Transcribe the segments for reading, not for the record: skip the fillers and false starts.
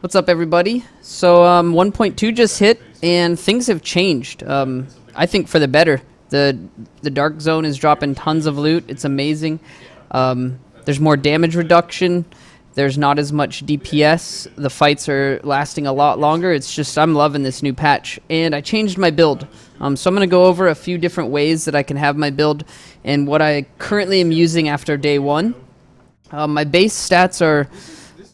What's up, everybody? So 1.2 just hit, and things have changed. I think for the better. The Dark Zone is dropping tons of loot. It's amazing. There's more damage reduction. There's not as much DPS. The fights are lasting a lot longer. It's just, I'm loving this new patch. And I changed my build. So I'm going to go over a few different ways that I can have my build and what I currently am using after day one. My base stats are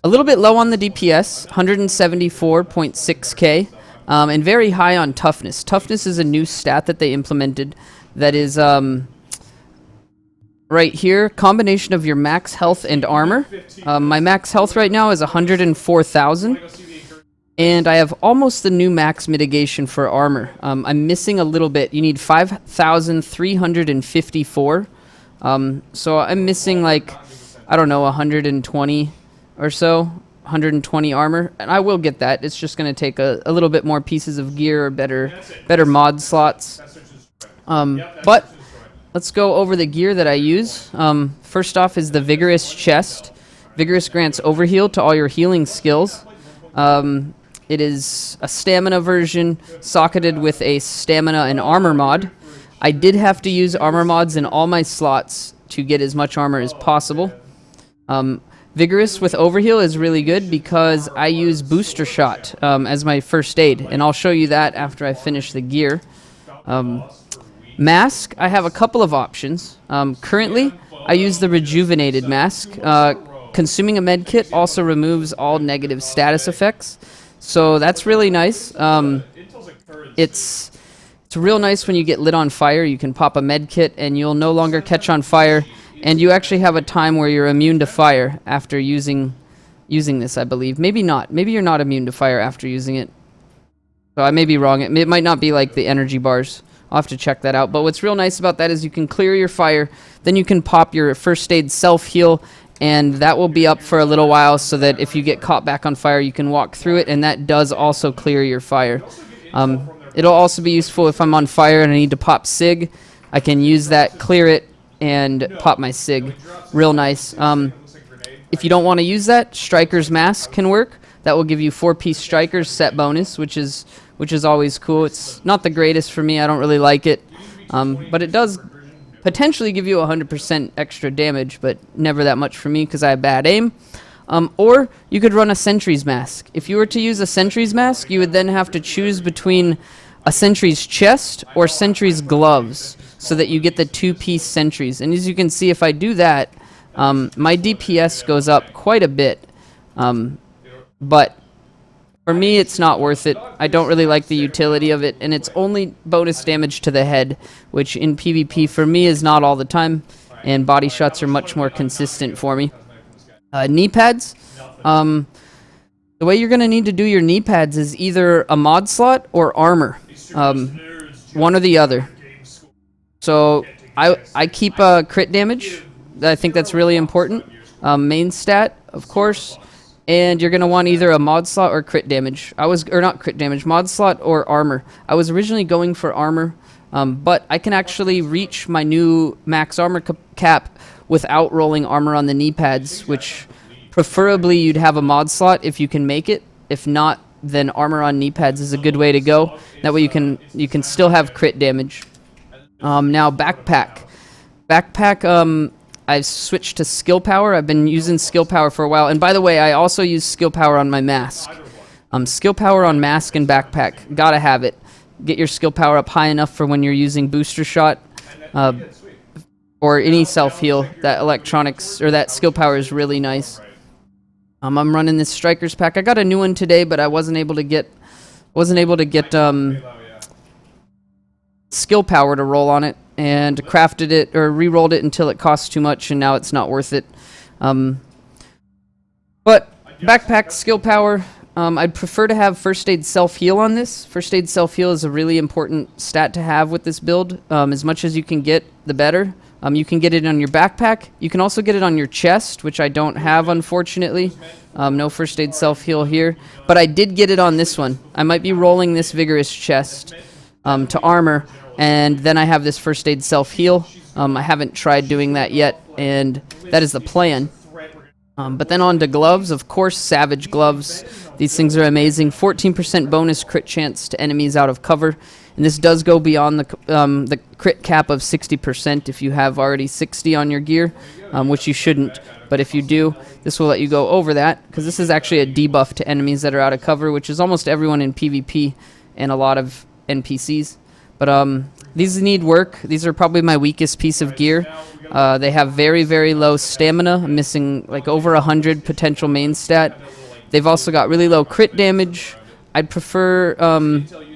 a little bit low on the DPS, 174.6k, and very high on toughness. Toughness is a new stat that they implemented that is right here, combination of your max health and armor. My max health right now is 104,000, and I have almost the new max mitigation for armor. I'm missing a little bit. You need 5,354, so I'm missing like, I don't know, 120 or so, 120 armor, and I will get that. It's just going to take a little bit more pieces of gear or better mod slots. But let's go over the gear that I use. First off is the Vigorous chest. Vigorous grants overheal to all your healing skills. It is a stamina version socketed with a stamina and armor mod. I did have to use armor mods in all my slots to get as much armor as possible. Vigorous with overheal is really good because I use booster shot as my first aid, and I'll show you that after I finish the gear. Mask, I have a couple of options. Currently, I use the Rejuvenated mask. Consuming a med kit also removes all negative status effects, so that's really nice. It's real nice when you get lit on fire. You can pop a med kit and you'll no longer catch on fire, and you actually have a time where you're immune to fire after using this, I believe. Maybe not. Maybe you're not immune to fire after using it. So I may be wrong. It might not be like the energy bars. I'll have to check that out. But what's real nice about that is you can clear your fire, then you can pop your first aid self-heal, and that will be up for a little while so that if you get caught back on fire, you can walk through it, and that does also clear your fire. It'll also be useful if I'm on fire and I need to pop SIG. I can use that, clear it, and pop my SIG. Real nice. If you don't want to use that, Striker's Mask can work. That will give you 4-piece Strikers set bonus, which is always cool. It's not the greatest for me. I don't really like it. But it does potentially give you 100% extra damage, but never that much for me because I have bad aim. Or you could run a Sentry's Mask. If you were to use a Sentry's Mask, you would then have to choose between a Sentry's chest or Sentry's gloves so that you get the 2-piece Sentries. And as you can see, if I do that, my DPS goes up quite a bit. But for me, it's not worth it. I don't really like the utility of it, and it's only bonus damage to the head, which in PvP for me is not all the time, and body shots are much more consistent for me. Knee pads. The way you're going to need to do your knee pads is either a mod slot or armor. One or the other. So I keep crit damage. I think that's really important. Main stat, of course. And you're going to want either a mod slot or crit damage. Not crit damage, mod slot or armor. I was originally going for armor, but I can actually reach my new max armor cap without rolling armor on the knee pads, which preferably you'd have a mod slot if you can make it. If not, then armor on knee pads is a good way to go. That way you can still have crit damage. Now backpack. Backpack, I've switched to skill power. I've been using skill power for a while. And by the way, I also use skill power on my mask. Skill power on mask and backpack. Gotta have it. Get your skill power up high enough for when you're using booster shot or any self-heal. That electronics or that skill power is really nice. I'm running this Strikers pack. I got a new one today, but I wasn't able to get skill power to roll on it, and crafted it or re-rolled it until it cost too much, and now it's not worth it. But backpack skill power, I'd prefer to have first aid self-heal on this. First aid self-heal is a really important stat to have with this build. As much as you can get, the better. You can get it on your backpack. You can also get it on your chest, which I don't have, unfortunately. No first aid self-heal here. But I did get it on this one. I might be rolling this Vigorous chest to armor, and then I have this first aid self-heal. I haven't tried doing that yet, and that is the plan. But then on to gloves, of course, Savage gloves. These things are amazing. 14% bonus crit chance to enemies out of cover. And this does go beyond the crit cap of 60% if you have already 60 on your gear, which you shouldn't. But if you do, this will let you go over that, because this is actually a debuff to enemies that are out of cover, which is almost everyone in PvP and a lot of NPCs. But these need work. These are probably my weakest piece of gear. They have very, very low stamina. I'm missing like over 100 potential main stat. They've also got really low crit damage. I'd prefer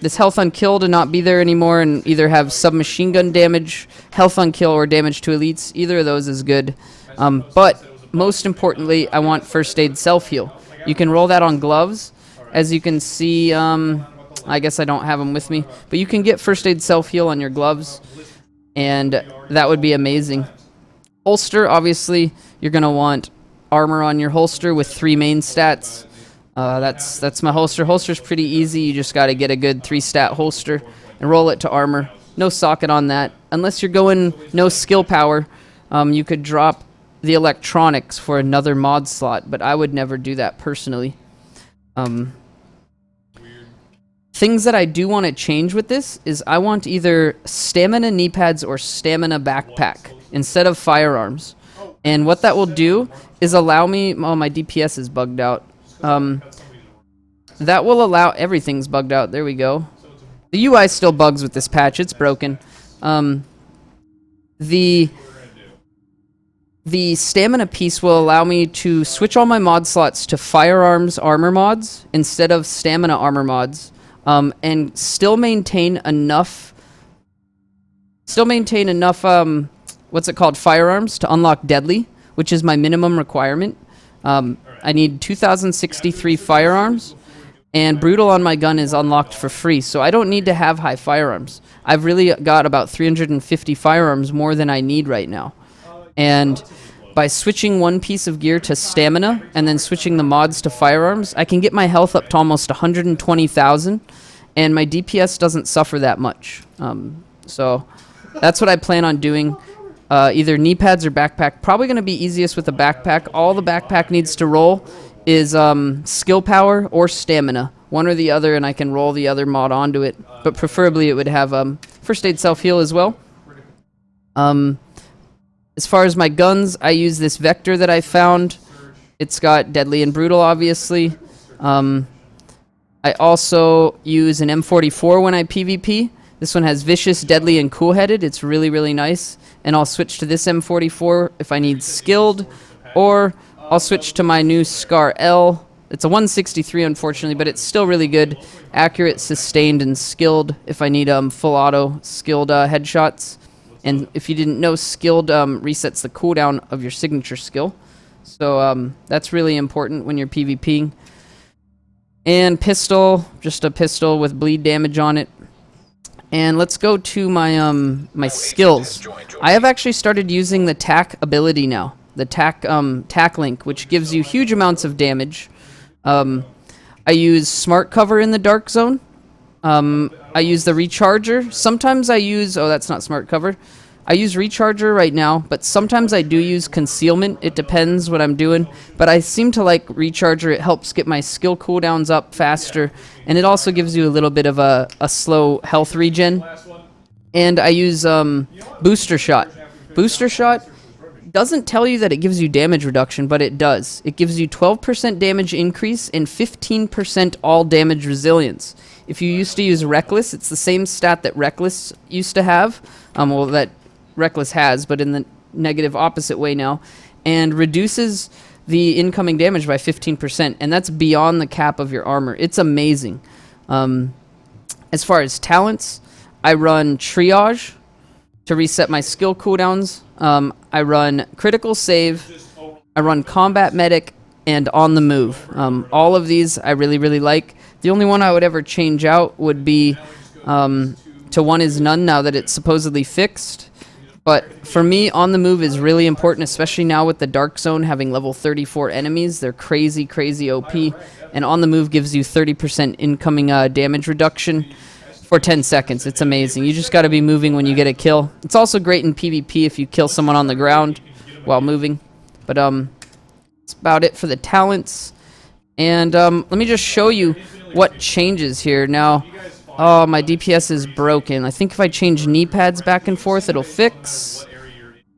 this health on kill to not be there anymore and either have submachine gun damage, health on kill, or damage to elites. Either of those is good. But most importantly, I want first aid self-heal. You can roll that on gloves. As you can see, I guess I don't have them with me, but you can get first aid self-heal on your gloves, and that would be amazing. Holster, obviously, you're going to want armor on your holster with 3 main stats. That's my holster. Holster's pretty easy. You just got to get a good 3-stat holster and roll it to armor. No socket on that. Unless you're going no skill power, you could drop the electronics for another mod slot, but I would never do that personally. Things that I do want to change with this is I want either stamina knee pads or stamina backpack instead of firearms. And what that will do is allow me... Oh, my DPS is bugged out. That will allow... Everything's bugged out. There we go. The UI still bugs with this patch. It's broken. The stamina piece will allow me to switch all my mod slots to firearms armor mods instead of stamina armor mods. And still maintain enough, what's it called, firearms to unlock deadly, which is my minimum requirement. I need 2063 firearms, and brutal on my gun is unlocked for free, so I don't need to have high firearms. I've really got about 350 firearms more than I need right now. And by switching one piece of gear to stamina and then switching the mods to firearms, I can get my health up to almost 120,000, and my DPS doesn't suffer that much. So that's what I plan on doing. Either knee pads or backpack. Probably going to be easiest with a backpack. All the backpack needs to roll is skill power or stamina. One or the other, and I can roll the other mod onto it. But preferably it would have first aid self-heal as well. As far as my guns, I use this Vector that I found. It's got deadly and brutal, obviously. I also use an M44 when I PvP. This one has vicious, deadly, and cool-headed. It's really, really nice. And I'll switch to this M44 if I need skilled, or I'll switch to my new Scar L. It's a 163, unfortunately, but it's still really good. Accurate, sustained, and skilled if I need full auto skilled headshots. And if you didn't know, skilled resets the cooldown of your signature skill. So that's really important when you're PvPing. And pistol, just a pistol with bleed damage on it. And let's go to my my skills. I have actually started using the tack ability now. The tack link, which gives you huge amounts of damage. I use smart cover in the dark zone. I use the recharger. Sometimes I use... Oh, that's not smart cover. I use recharger right now, but sometimes I do use concealment. It depends what I'm doing. But I seem to like recharger. It helps get my skill cooldowns up faster. And it also gives you a little bit of a slow health regen. And I use booster shot. Booster shot doesn't tell you that it gives you damage reduction, but it does. It gives you 12% damage increase and 15% all damage resilience. If you used to use Reckless, it's the same stat that Reckless used to have. Well, that Reckless has, but in the negative opposite way now. And reduces the incoming damage by 15%. And that's beyond the cap of your armor. It's amazing. As far as talents, I run Triage to reset my skill cooldowns. I run Critical Save. I run Combat Medic and On the Move. All of these I really, really like. The only one I would ever change out would be to One Is None now that it's supposedly fixed. But for me, On the Move is really important, especially now with the Dark Zone having level 34 enemies. They're crazy, crazy OP. And On the Move gives you 30% incoming damage reduction for 10 seconds. It's amazing. You just got to be moving when you get a kill. It's also great in PvP if you kill someone on the ground while moving. But That's about it for the talents. And let me just show you what changes here. Now, oh, my DPS is broken. I think if I change knee pads back and forth, it'll fix.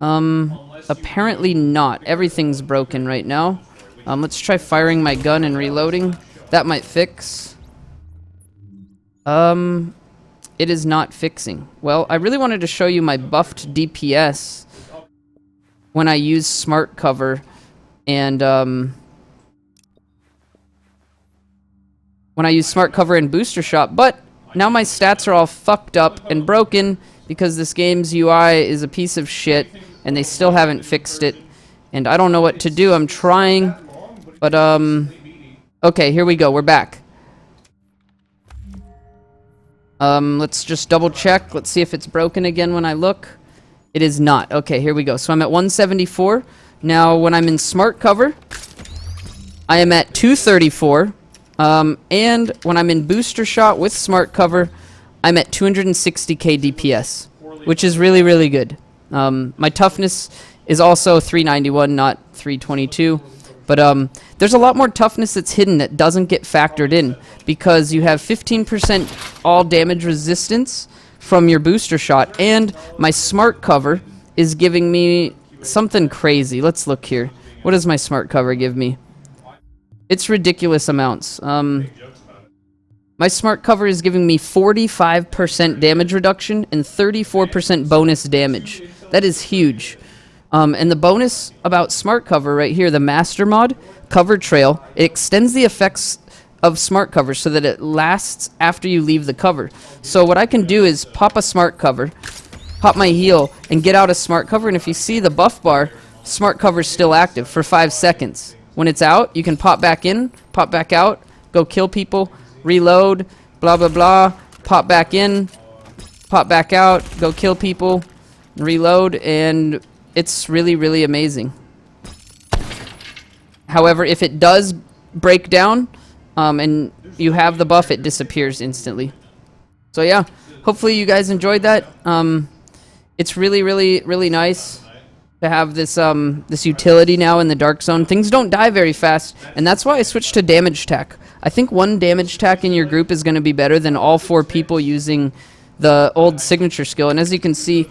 Apparently not. Everything's broken right now. Let's try firing my gun and reloading. That might fix. It is not fixing. Well, I really wanted to show you my buffed DPS when I use smart cover and when I use smart cover and booster shot, but now my stats are all fucked up and broken because this game's UI is a piece of shit and they still haven't fixed it, and I don't know what to do. I'm trying, but okay, here we go. We're back. Let's just double check. Let's see if it's broken again when I look. It is not. Okay, here we go. So I'm at 174. Now, when I'm in smart cover, I am at 234. And when I'm in booster shot with smart cover, I'm at 260k DPS, which is really, really good. My toughness is also 391, not 322. But there's a lot more toughness that's hidden that doesn't get factored in because you have 15% all damage resistance from your booster shot, and my smart cover is giving me something crazy. Let's look here. What does my smart cover give me? It's ridiculous amounts. My smart cover is giving me 45% damage reduction and 34% bonus damage. That is huge. And the bonus about smart cover right here, the master mod, cover trail, it extends the effects of smart cover so that it lasts after you leave the cover. So what I can do is pop a smart cover, pop my heal, and get out of smart cover, and if you see the buff bar, smart cover is still active for 5 seconds. When it's out, you can pop back in, pop back out, go kill people, reload, blah blah blah, pop back in, pop back out, go kill people, reload, and it's really, really amazing. However, if it does break down, and you have the buff, it disappears instantly. So yeah, hopefully you guys enjoyed that. It's really, really, really nice to have this this utility now in the Dark Zone. Things don't die very fast, and that's why I switched to damage tack. I think one damage tack in your group is going to be better than all 4 people using the old signature skill. And as you can see,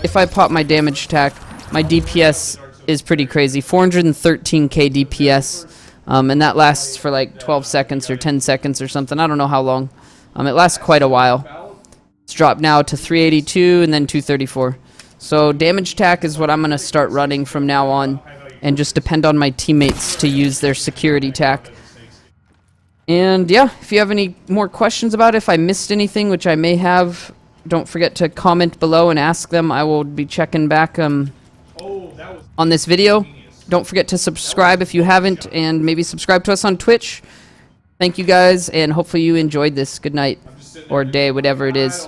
if I pop my damage tack, my DPS is pretty crazy, 413k DPS. And that lasts for like 12 seconds or 10 seconds or something. I don't know how long. It lasts quite a while. It's dropped now to 382 and then 234. So damage tack is what I'm going to start running from now on, and just depend on my teammates to use their security tack. And yeah, if you have any more questions about it, if I missed anything, which I may have, don't forget to comment below and ask them. I will be checking back on this video. Don't forget to subscribe if you haven't, and maybe subscribe to us on Twitch. Thank you guys, and hopefully you enjoyed this. Good night, or day, whatever it is.